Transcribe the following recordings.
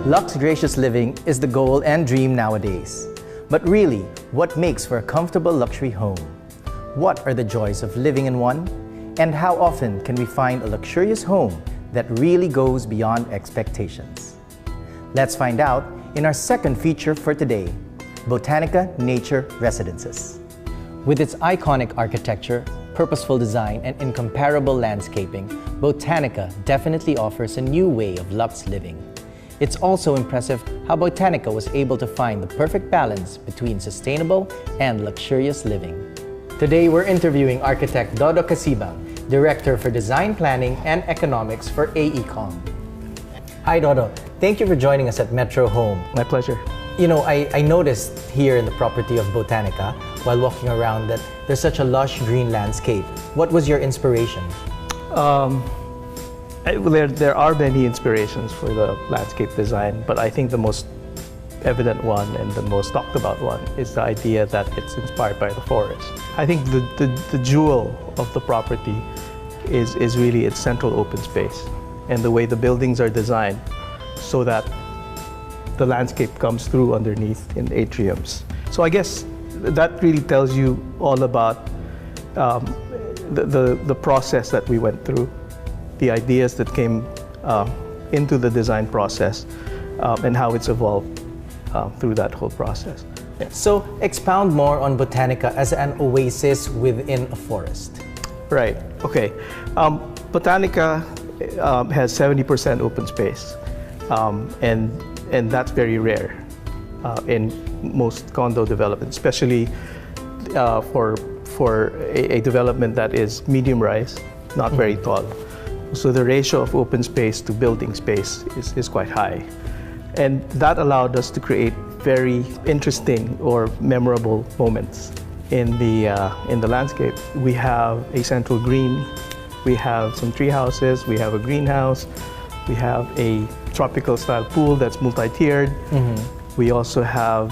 Luxurious living is the goal and dream nowadays. But really, what makes for a comfortable luxury home? What are the joys of living in one? And how often can we find a luxurious home that really goes beyond expectations? Let's find out in our second feature for today, Botanika Nature Residences. With its iconic architecture, purposeful design, and incomparable landscaping, Botanika definitely offers a new way of luxe living. It's also impressive how Botanika was able to find the perfect balance between sustainable and luxurious living. Today, we're interviewing architect Dodo Casibang, Director for Design Planning and Economics for AECOM. Hi Dodo, thank you for joining us at Metro Home. My pleasure. You know, I noticed here in the property of Botanika, while walking around, that there's such a lush green landscape. What was your inspiration? There are many inspirations for the landscape design, but I think the most evident one and the most talked about one is the idea that it's inspired by the forest. I think the jewel of the property is really its central open space and the way the buildings are designed so that the landscape comes through underneath in atriums. So I guess that really tells you all about the process that we went through, the ideas that came into the design process, and how it's evolved through that whole process. Yeah. So expound more on Botanika as an oasis within a forest. Right, okay. Botanika has 70% open space, and that's very rare in most condo developments, especially for a development that is medium rise, not very tall. So the ratio of open space to building space is quite high. And that allowed us to create very interesting or memorable moments in the landscape. We have a central green, we have some tree houses, we have a greenhouse, we have a tropical style pool that's multi-tiered. We also have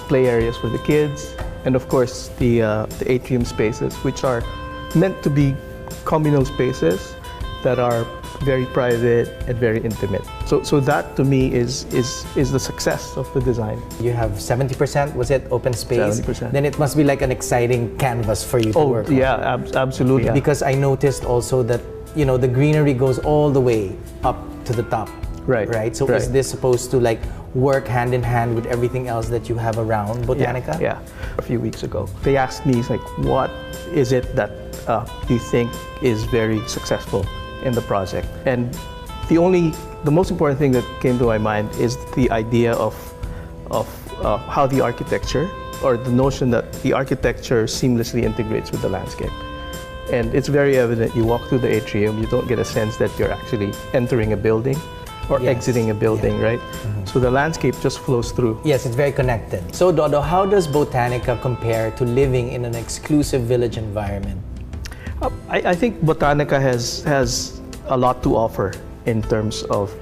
play areas for the kids, and of course the atrium spaces, which are meant to be communal spaces that are very private and very intimate. So that to me is the success of the design. You have 70%, was it, open space? 70%. Then it must be like an exciting canvas for you to work on. Yeah, absolutely. Because I noticed also that, you know, the greenery goes all the way up to the top. Right? So is this supposed to like work hand in hand with everything else that you have around Botanika? Yeah. A few weeks ago, they asked me, like, what is it that you think is very successful in the project? And the most important thing that came to my mind is the idea of how the architecture, or the notion that the architecture seamlessly integrates with the landscape. And it's very evident. You walk through the atrium, you don't get a sense that you're actually entering a building or exiting a building, right? So the landscape just flows through. Yes, it's very connected. So Dodo, how does Botanika compare to living in an exclusive village environment? I think Botanika has a lot to offer in terms of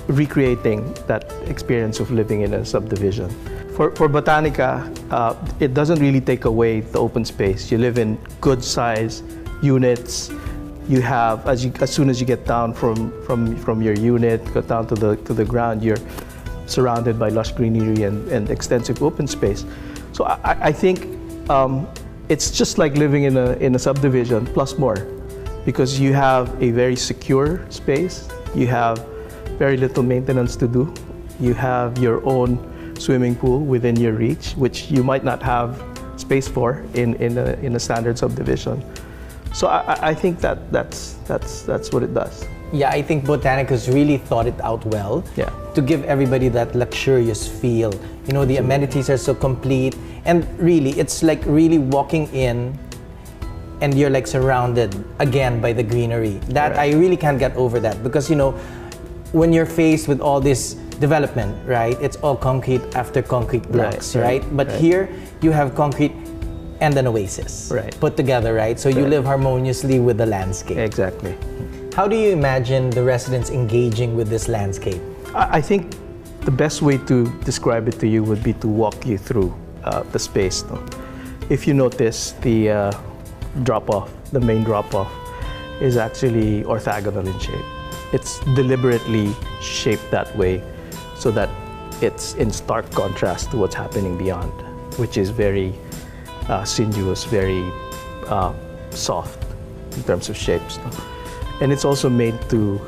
recreating that experience of living in a subdivision. For Botanika, it doesn't really take away the open space. You live in good size units. You have, as soon as you get down from your unit, go down to the ground, you're surrounded by lush greenery and extensive open space. So I think it's just like living in a subdivision plus more, because you have a very secure space. You have very little maintenance to do. You have your own swimming pool within your reach, which you might not have space for in a standard subdivision. So I think that's what it does. Yeah, I think Botanika's really thought it out well. Yeah. To give everybody that luxurious feel. You know, the amenities are so complete, and really, it's like really walking in and you're like surrounded again by the greenery. That I really can't get over that, because, you know, when you're faced with all this development, right, it's all concrete after concrete blocks, right? But here you have concrete and an oasis put together, right? So you live harmoniously with the landscape. Exactly. How do you imagine the residents engaging with this landscape? I think the best way to describe it to you would be to walk you through the space. No? If you notice, the drop-off, the main drop-off, is actually orthogonal in shape. it's deliberately shaped that way so that it's in stark contrast to what's happening beyond, which is very sinuous, very soft in terms of shapes. And it's also made to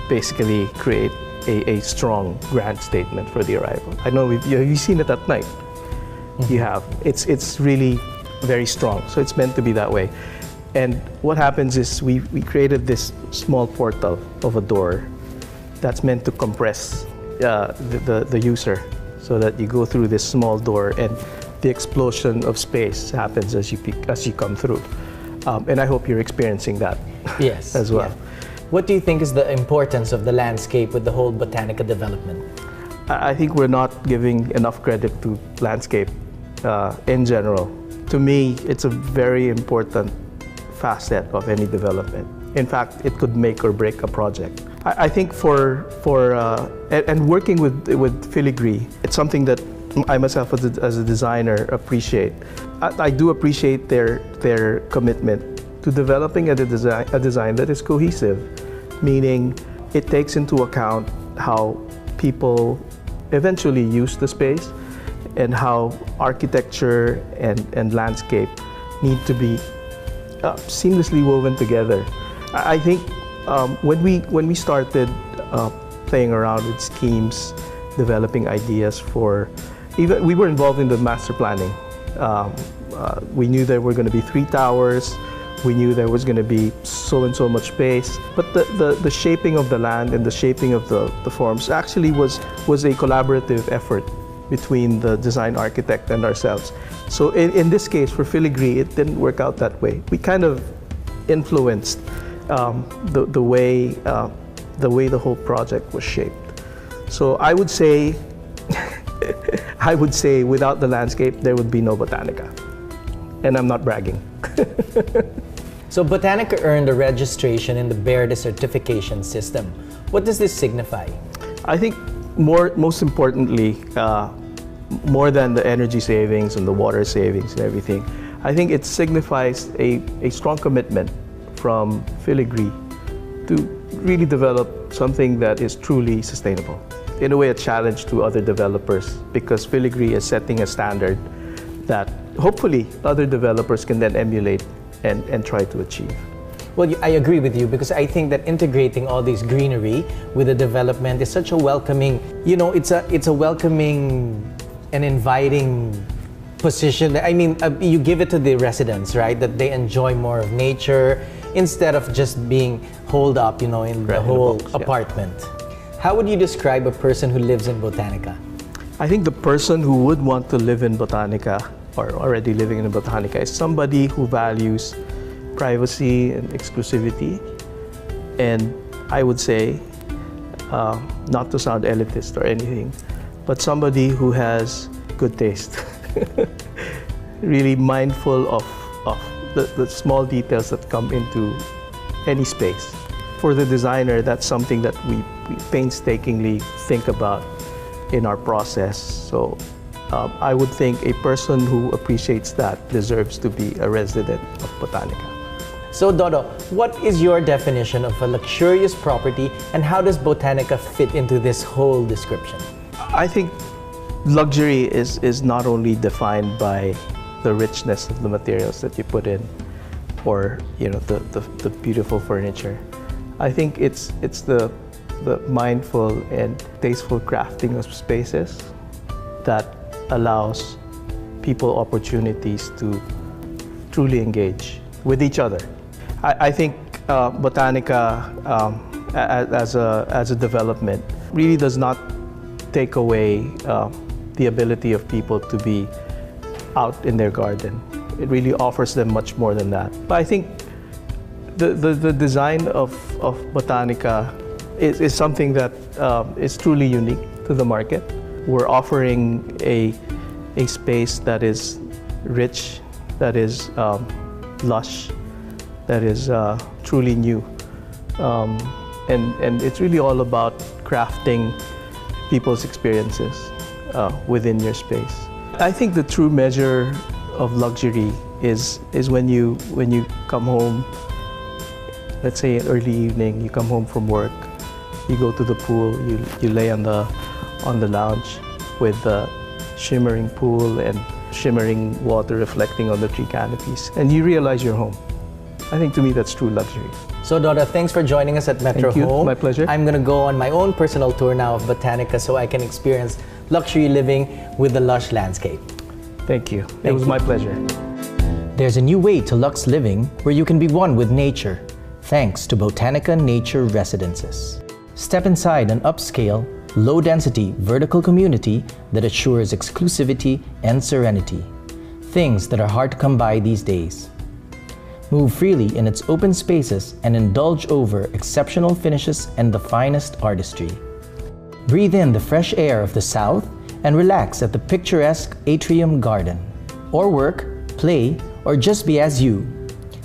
basically create a strong grand statement for the arrival. I know you've seen it at night. You have. It's really very strong, so it's meant to be that way. And what happens is we created this small portal of a door that's meant to compress the user, so that you go through this small door and the explosion of space happens as you come through. And I hope you're experiencing that. Yes. as well. Yeah. What do you think is the importance of the landscape with the whole Botanika development? I think we're not giving enough credit to landscape in general. To me, it's a very important facet of any development. In fact, it could make or break a project. I think and working with filigree, it's something that I myself as a designer appreciate. I do appreciate their commitment to developing a design that is cohesive, meaning it takes into account how people eventually use the space and how architecture and landscape need to be seamlessly woven together. I think when we started playing around with schemes, developing ideas for, we were involved in the master planning. We knew there were going to be 3 towers. We knew there was going to be so and so much space, but the shaping of the land and the shaping of the forms actually was a collaborative effort between the design architect and ourselves. So in this case, for filigree, it didn't work out that way. We kind of influenced the way the whole project was shaped. So I would say, without the landscape, there would be no Botanika. And I'm not bragging. So Botanika earned a registration in the BERDE certification system. What does this signify? I think most importantly, more than the energy savings and the water savings and everything, I think it signifies a strong commitment from filigree to really develop something that is truly sustainable. In a way, a challenge to other developers, because filigree is setting a standard that hopefully other developers can then emulate and try to achieve. Well, I agree with you, because I think that integrating all this greenery with the development is such a welcoming, it's a welcoming and inviting position. I mean, you give it to the residents, right? That they enjoy more of nature instead of just being holed up, in the whole apartment. Yeah. How would you describe a person who lives in Botanika? I think the person who would want to live in Botanika or already living in Botanika is somebody who values privacy and exclusivity, and I would say, not to sound elitist or anything, but somebody who has good taste, really mindful of the small details that come into any space. For the designer, that's something that we painstakingly think about in our process. So I would think a person who appreciates that deserves to be a resident of Botanika. So Dodo, what is your definition of a luxurious property, and how does Botanika fit into this whole description? I think luxury is not only defined by the richness of the materials that you put in, or the beautiful furniture. I think it's the mindful and tasteful crafting of spaces that allows people opportunities to truly engage with each other. I think Botanika as a development really does not take away the ability of people to be out in their garden. It really offers them much more than that. But I think the design of Botanika is something that is truly unique to the market. We're offering a space that is rich, that is lush, that is truly new. And it's really all about crafting people's experiences within your space. I think the true measure of luxury is when you come home let's say an early evening, you come home from work, you go to the pool, you lay on the lounge with the shimmering pool and shimmering water reflecting on the tree canopies, and you realize you're home. I think to me that's true luxury. So Dora, thanks for joining us at Metro Thank you. Home. My pleasure. I'm going to go on my own personal tour now of Botanika so I can experience luxury living with the lush landscape. Thank you. It was my pleasure. There's a new way to luxe living where you can be one with nature, thanks to Botanika Nature Residences. Step inside an upscale, low-density vertical community that assures exclusivity and serenity, things that are hard to come by these days. Move freely in its open spaces and indulge over exceptional finishes and the finest artistry. Breathe in the fresh air of the south and relax at the picturesque atrium garden. Or work, play, or just be as you.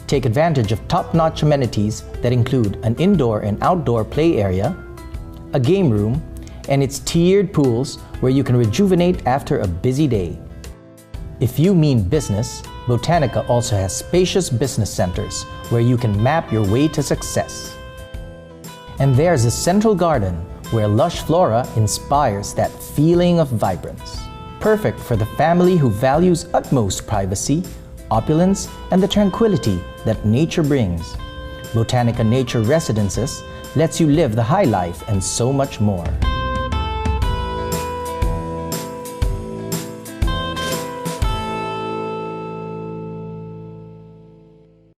Take advantage of top-notch amenities that include an indoor and outdoor play area, a game room, and its tiered pools where you can rejuvenate after a busy day. If you mean business, Botanika also has spacious business centers where you can map your way to success. And there's a central garden where lush flora inspires that feeling of vibrance. Perfect for the family who values utmost privacy, opulence, and the tranquility that nature brings. Botanika Nature Residences lets you live the high life and so much more.